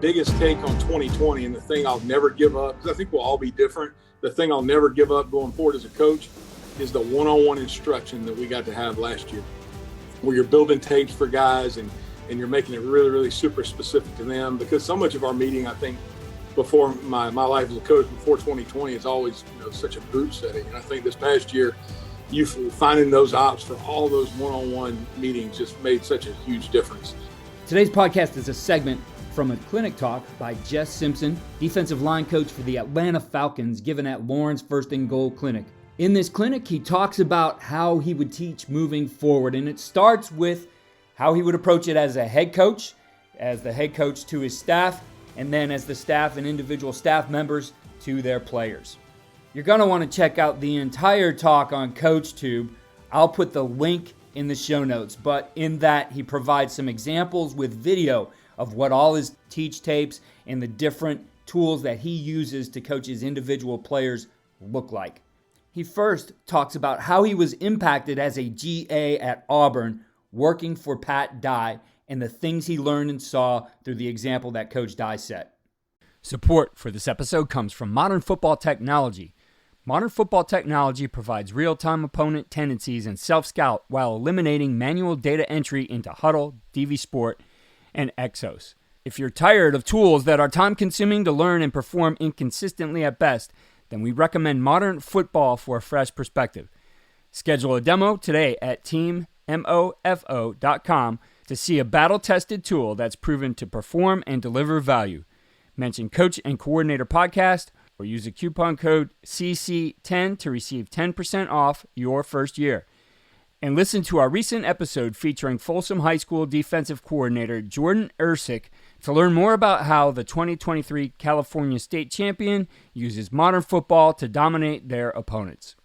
biggest take on 2020 and the thing I'll never give up, because I think we'll all be different. The thing I'll never give up going forward as a coach is the one-on-one instruction that we got to have last year, where you're building tapes for guys and you're making it really, really super specific to them. Because so much of our meeting, I think, before my life as a coach, before 2020, is always such a group setting. And I think this past year, you finding those ops for all those one-on-one meetings just made such a huge difference. Today's podcast is a segment from a clinic talk by Jess Simpson, defensive line coach for the Atlanta Falcons, given at Lauren's First and Goal Clinic. In this clinic, he talks about how he would teach moving forward, and it starts with how he would approach it as a head coach, as the head coach to his staff, and then as the staff and individual staff members to their players. You're going to want to check out the entire talk on CoachTube. I'll put the link in the show notes, but in that he provides some examples with video of what all his teach tapes and the different tools that he uses to coach his individual players look like. He first talks about how he was impacted as a GA at Auburn, working for Pat Dye, and the things he learned and saw through the example that Coach Dye set. Support for this episode comes from Modern Football Technology. Modern Football Technology provides real-time opponent tendencies and self-scout while eliminating manual data entry into Huddle, DV Sport, and Exos. If you're tired of tools that are time-consuming to learn and perform inconsistently at best, then we recommend Modern Football for a fresh perspective. Schedule a demo today at teammofo.com to see a battle-tested tool that's proven to perform and deliver value. Mention Coach and Coordinator Podcast or use the coupon code CC10 to receive 10% off your first year. And listen to our recent episode featuring Folsom High School defensive coordinator Jordan Ersick to learn more about how the 2023 California State Champion uses modern football to dominate their opponents.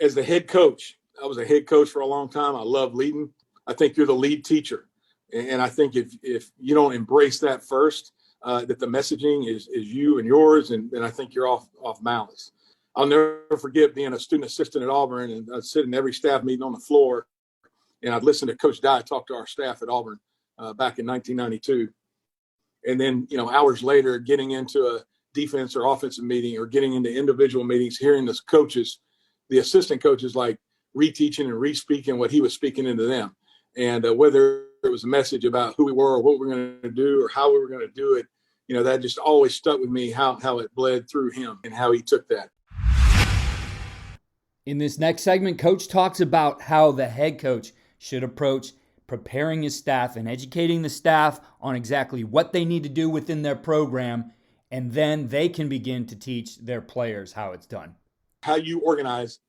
As the head coach, I was a head coach for a long time. I love leading. I think you're the lead teacher. And I think if you don't embrace that first, that the messaging is you and yours, and I think you're off balance. I'll never forget being a student assistant at Auburn, and I'd sit in every staff meeting on the floor, and I'd listen to Coach Dye talk to our staff at Auburn back in 1992. And then, hours later, getting into a defense or offensive meeting or getting into individual meetings, hearing the coaches, the assistant coaches, like reteaching and re-speaking what he was speaking into them. And whether it was a message about who we were or what we were going to do or how we were going to do it, that just always stuck with me, how it bled through him and how he took that. In this next segment, Coach talks about how the head coach should approach preparing his staff and educating the staff on exactly what they need to do within their program, and then they can begin to teach their players how it's done. How you organize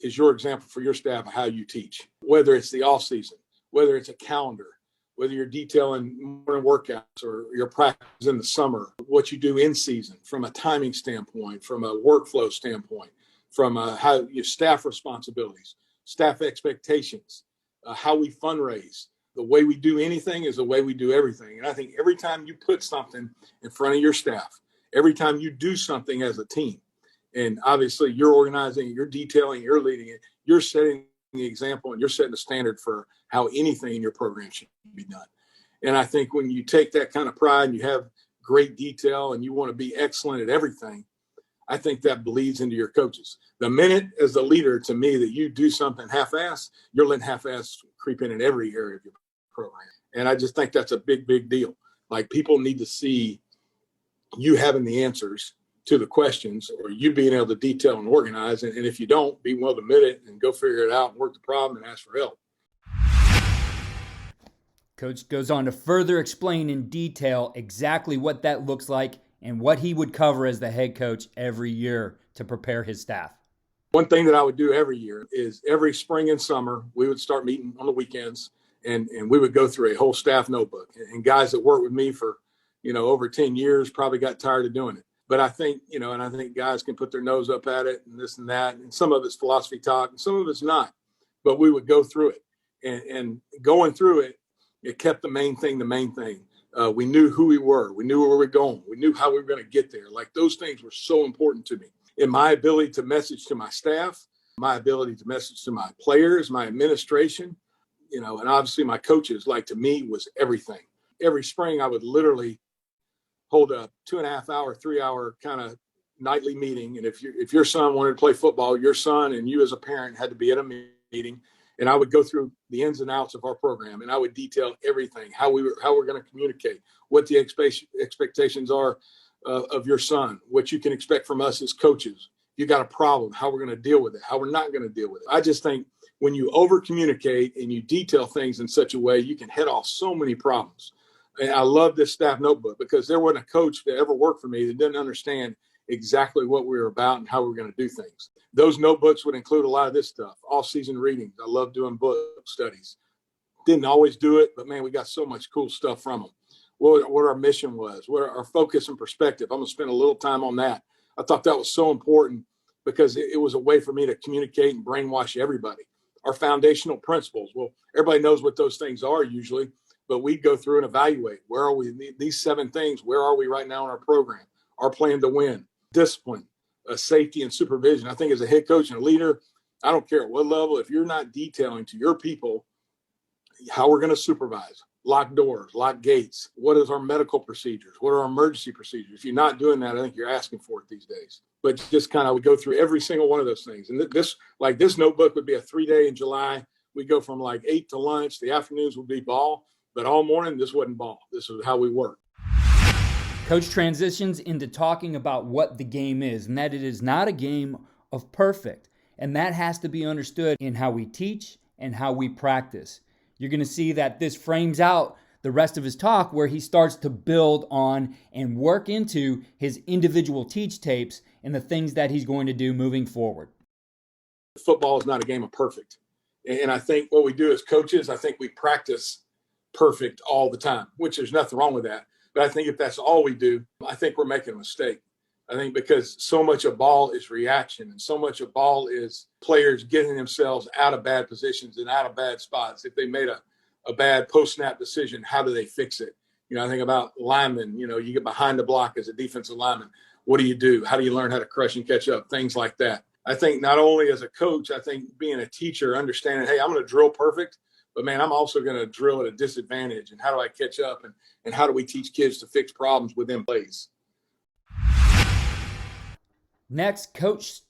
is your example for your staff of how you teach, whether it's the off season, whether it's a calendar, whether you're detailing morning workouts or your practice in the summer, what you do in season from a timing standpoint, from a workflow standpoint, from how your staff responsibilities, staff expectations, how we fundraise. The way we do anything is the way we do everything. And I think every time you put something in front of your staff, every time you do something as a team, and obviously you're organizing, you're detailing, you're leading it, you're setting the example and you're setting the standard for how anything in your program should be done. And I think when you take that kind of pride and you have great detail and you want to be excellent at everything, I think that bleeds into your coaches. The minute as the leader, to me, that you do something half-ass, you're letting half-ass creep in every area of your program. And I just think that's a big, big deal. Like, people need to see you having the answers to the questions, or you being able to detail and organize. And if you don't, be willing to admit it and go figure it out and work the problem and ask for help. Coach goes on to further explain in detail exactly what that looks like and what he would cover as the head coach every year to prepare his staff. One thing that I would do every year is every spring and summer, we would start meeting on the weekends, and we would go through a whole staff notebook. And guys that worked with me for, over 10 years probably got tired of doing it. But I think, and I think guys can put their nose up at it and this and that. And some of it's philosophy talk and some of it's not. But we would go through it. And going through it, it kept the main thing. We knew who we were. We knew where we were going. We knew how we were going to get there. Like, those things were so important to me. And my ability to message to my staff, my ability to message to my players, my administration, and obviously my coaches, like, to me, was everything. every spring I would literally hold a 2.5 hour, 3 hour kind of nightly meeting. And if your son wanted to play football, your son and you as a parent had to be at a meeting. And I would go through the ins and outs of our program, and I would detail everything, how we're going to communicate, what the expectations are of your son, what you can expect from us as coaches. If you got a problem, how we're going to deal with it, how we're not going to deal with it. I just think when you over communicate and you detail things in such a way, you can head off so many problems. And I love this staff notebook because there wasn't a coach that ever worked for me that didn't understand exactly what we were about and how we were going to do things. Those notebooks would include a lot of this stuff, off-season readings. I love doing book studies. Didn't always do it, but man, we got so much cool stuff from them. What our mission was, what our focus and perspective. I'm going to spend a little time on that. I thought that was so important because it was a way for me to communicate and brainwash everybody. Our foundational principles. Well, everybody knows what those things are usually, but we go through and evaluate. Where are we? These 7 things, where are we right now in our program? Our plan to win, discipline, safety, and supervision. I think as a head coach and a leader, I don't care at what level, if you're not detailing to your people how we're going to supervise, lock doors, lock gates, what is our medical procedures, what are our emergency procedures? If you're not doing that, I think you're asking for it these days. But just kind of would go through every single one of those things. And this notebook would be a 3-day in July. We go from like 8 to lunch. The afternoons would be ball, but all morning, this wasn't ball. This is how we work. Coach transitions into talking about what the game is, and that it is not a game of perfect. And that has to be understood in how we teach and how we practice. You're going to see that this frames out the rest of his talk where he starts to build on and work into his individual teach tapes and the things that he's going to do moving forward. Football is not a game of perfect. And I think what we do as coaches, I think we practice perfect all the time, which there's nothing wrong with that. But I think if that's all we do, I think we're making a mistake. I think because so much of ball is reaction and so much of ball is players getting themselves out of bad positions and out of bad spots. If they made a bad post-snap decision, how do they fix it? I think about linemen, you get behind the block as a defensive lineman. What do you do? How do you learn how to crush and catch up? Things like that. I think not only as a coach, I think being a teacher, understanding, hey, I'm going to drill perfect, but man, I'm also going to drill at a disadvantage. And how do I catch up? And how do we teach kids to fix problems within plays? Next, Coach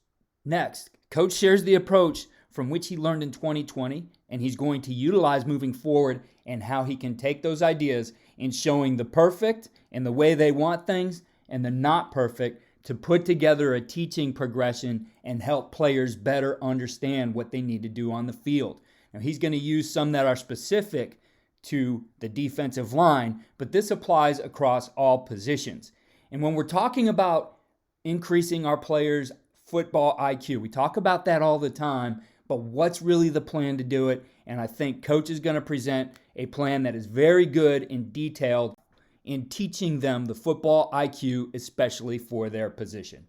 shares the approach from which he learned in 2020, and he's going to utilize moving forward and how he can take those ideas in showing the perfect and the way they want things and the not perfect to put together a teaching progression and help players better understand what they need to do on the field. Now, he's going to use some that are specific to the defensive line, but this applies across all positions. And when we're talking about increasing our players' football IQ, we talk about that all the time, but what's really the plan to do it? And I think Coach is going to present a plan that is very good and detailed in teaching them the football IQ, especially for their position.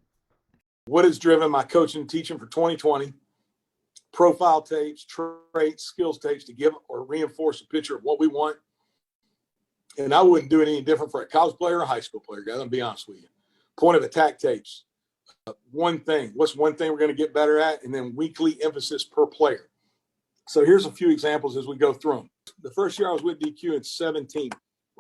What has driven my coaching and teaching for 2020? Profile tapes, traits, skills tapes to give or reinforce a picture of what we want. And I wouldn't do it any different for a college player or a high school player, guys. I'll be honest with you. Point of attack tapes. One thing. What's one thing we're going to get better at? And then weekly emphasis per player. So here's a few examples as we go through them. The first year I was with DQ in 2017.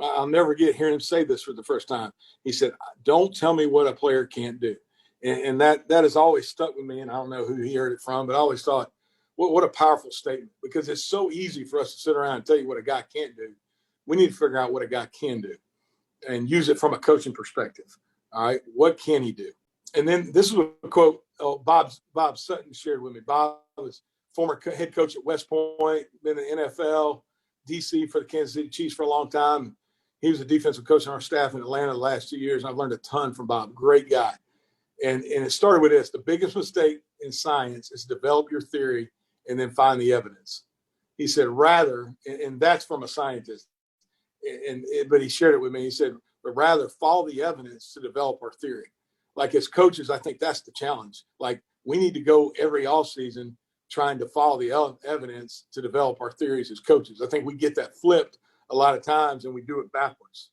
I'll never forget hearing him say this for the first time. He said, don't tell me what a player can't do. And that has always stuck with me. And I don't know who he heard it from, but I always thought, what a powerful statement, because it's so easy for us to sit around and tell you what a guy can't do. We need to figure out what a guy can do and use it from a coaching perspective. All right, what can he do? And then this is a quote Bob Sutton shared with me. Bob was former head coach at West Point, been in the NFL, DC for the Kansas City Chiefs for a long time. He was a defensive coach on our staff in Atlanta the last 2 years. I've learned a ton from Bob. Great guy. And it started with this. The biggest mistake in science is develop your theory and then find the evidence. He said, rather, and that's from a scientist, but he shared it with me. He said, but rather follow the evidence to develop our theory. Like as coaches, I think that's the challenge. Like we need to go every offseason trying to follow the evidence to develop our theories as coaches. I think we get that flipped a lot of times and we do it backwards.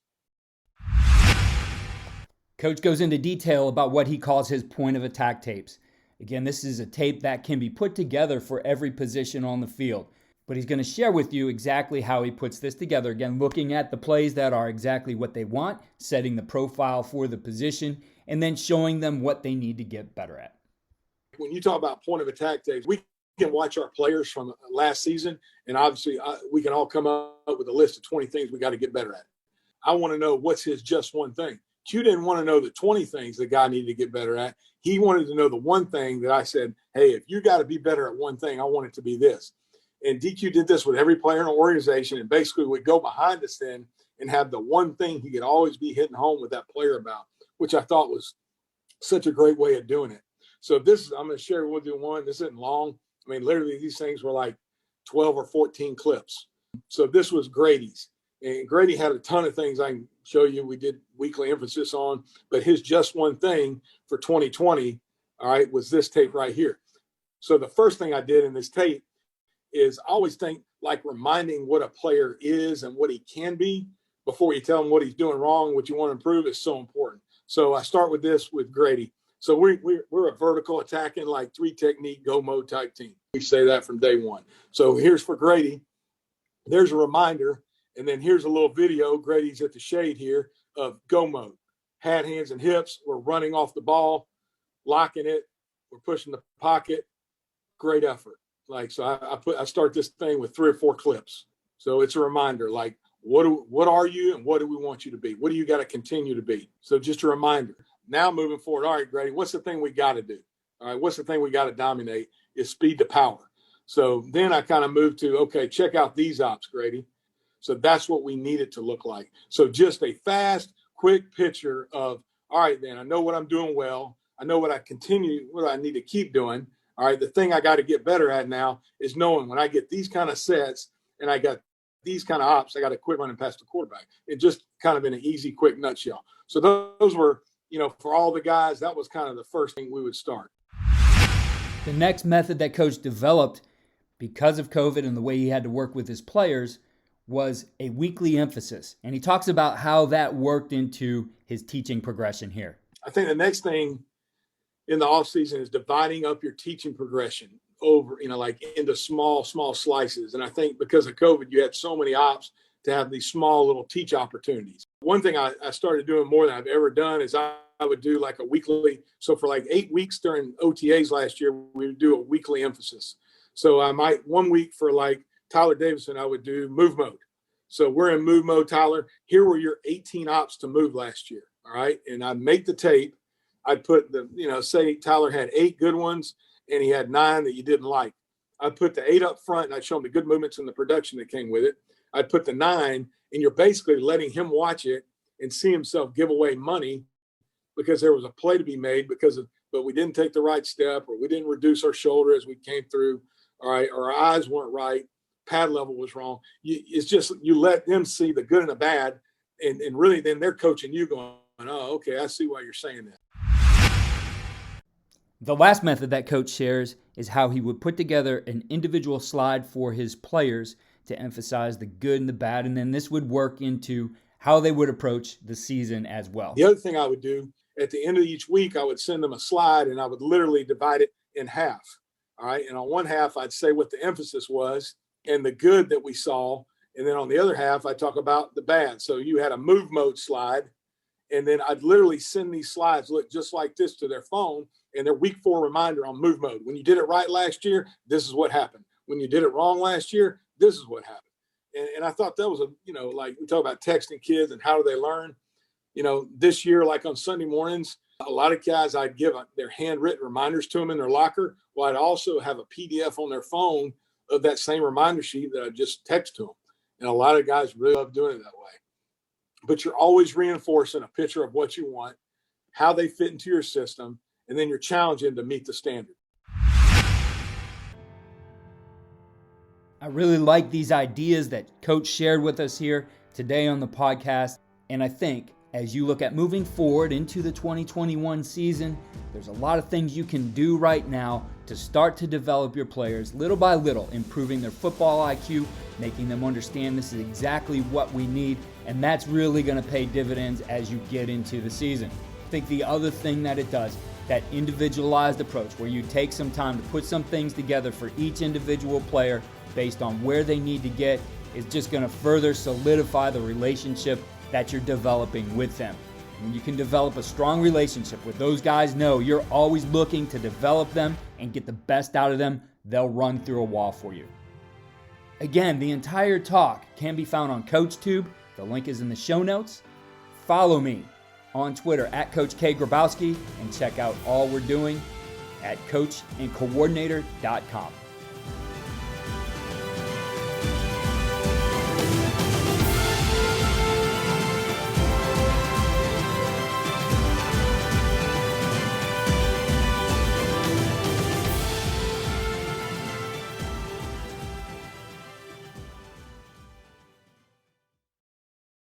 Coach goes into detail about what he calls his point of attack tapes. Again, this is a tape that can be put together for every position on the field. But he's going to share with you exactly how he puts this together. Again, looking at the plays that are exactly what they want, setting the profile for the position, and then showing them what they need to get better at. When you talk about point of attack days, we can watch our players from last season, and obviously we can all come up with a list of 20 things we got to get better at. I want to know what's his just one thing. Q didn't want to know the 20 things the guy needed to get better at. He wanted to know the one thing that I said, hey, if you got to be better at one thing, I want it to be this. And DQ did this with every player in the organization, and basically would go behind us then and have the one thing he could always be hitting home with that player about, which I thought was such a great way of doing it. So I'm going to share with you one. This isn't long. I mean, literally these things were like 12 or 14 clips. So this was Grady's. And Grady had a ton of things I can show you. We did weekly emphasis on, but his just one thing for 2020, all right, was this tape right here. So the first thing I did in this tape is I always think like reminding what a player is and what he can be before you tell him what he's doing wrong, what you want to improve is so important. So I start with this with Grady. So we're a vertical attacking, like 3-technique, go mode type team. We say that from day one. So here's for Grady. There's a reminder. And then here's a little video. Grady's at the shade here of go mode. Hat, hands, and hips. We're running off the ball, locking it. We're pushing the pocket. Great effort. Like, so I start this thing with 3 or 4 clips. So it's a reminder, like, what are you and what do we want you to be? What do you got to continue to be? So just a reminder. Now moving forward, all right, Grady, what's the thing we got to do? All right, what's the thing we got to dominate is speed to power. So then I kind of moved to, okay, check out these ops, Grady. So that's what we need it to look like. So just a fast, quick picture of, all right, then I know what I'm doing well. I know what I need to keep doing. All right, the thing I got to get better at now is knowing when I get these kind of sets and I got these kind of ops, I got to quit running past the quarterback. It just kind of in an easy, quick nutshell. So those were, for all the guys, that was kind of the first thing we would start. The next method that Coach developed because of COVID and the way he had to work with his players was a weekly emphasis. And he talks about how that worked into his teaching progression here. I think the next thing in the offseason is dividing up your teaching progression over, like into small slices. And I think because of COVID, you had so many ops to have these small little teach opportunities. One thing I started doing more than I've ever done is I would do like a weekly. So for like 8 weeks during OTAs last year, we would do a weekly emphasis. So I might 1 week for like Tyler Davison, I would do move mode. So we're in move mode, Tyler. Here were your 18 ops to move last year. All right. And I'd make the tape. I'd put say Tyler had 8 good ones and he had 9 that you didn't like. I'd put the 8 up front and I'd show him the good movements and the production that came with it. I'd put the 9 and you're basically letting him watch it and see himself give away money because there was a play to be made but we didn't take the right step or we didn't reduce our shoulder as we came through. All right. Or our eyes weren't right. Pad level was wrong. It's just you let them see the good and the bad, and really then they're coaching you going, oh, okay, I see why you're saying that. The last method that Coach shares is how he would put together an individual slide for his players to emphasize the good and the bad, and then this would work into how they would approach the season as well. The other thing I would do, at the end of each week, I would send them a slide, and I would literally divide it in half. All right, and on one half, I'd say what the emphasis was, and the good that we saw. And then on the other half, I talk about the bad. So you had a move mode slide. And then I'd literally send these slides look just like this to their phone and their week 4 reminder on move mode. When you did it right last year, this is what happened. When you did it wrong last year, this is what happened. And I thought that was like we talk about texting kids and how do they learn. This year, like on Sunday mornings, a lot of guys, I'd give their handwritten reminders to them in their locker. Well, I'd also have a PDF on their phone of that same reminder sheet that I just text to them. And a lot of guys really love doing it that way. But you're always reinforcing a picture of what you want, how they fit into your system, and then you're challenging to meet the standard. I really like these ideas that Coach shared with us here today on the podcast. And I think as you look at moving forward into the 2021 season, there's a lot of things you can do right now to start to develop your players little by little, improving their football IQ, making them understand this is exactly what we need, and that's really going to pay dividends as you get into the season. I think the other thing that it does, that individualized approach where you take some time to put some things together for each individual player based on where they need to get is just going to further solidify the relationship that you're developing with them. When you can develop a strong relationship with those guys, know you're always looking to develop them and get the best out of them, they'll run through a wall for you. Again, the entire talk can be found on CoachTube. The link is in the show notes. Follow me on Twitter at Coach K. Grabowski and check out all we're doing at coachandcoordinator.com.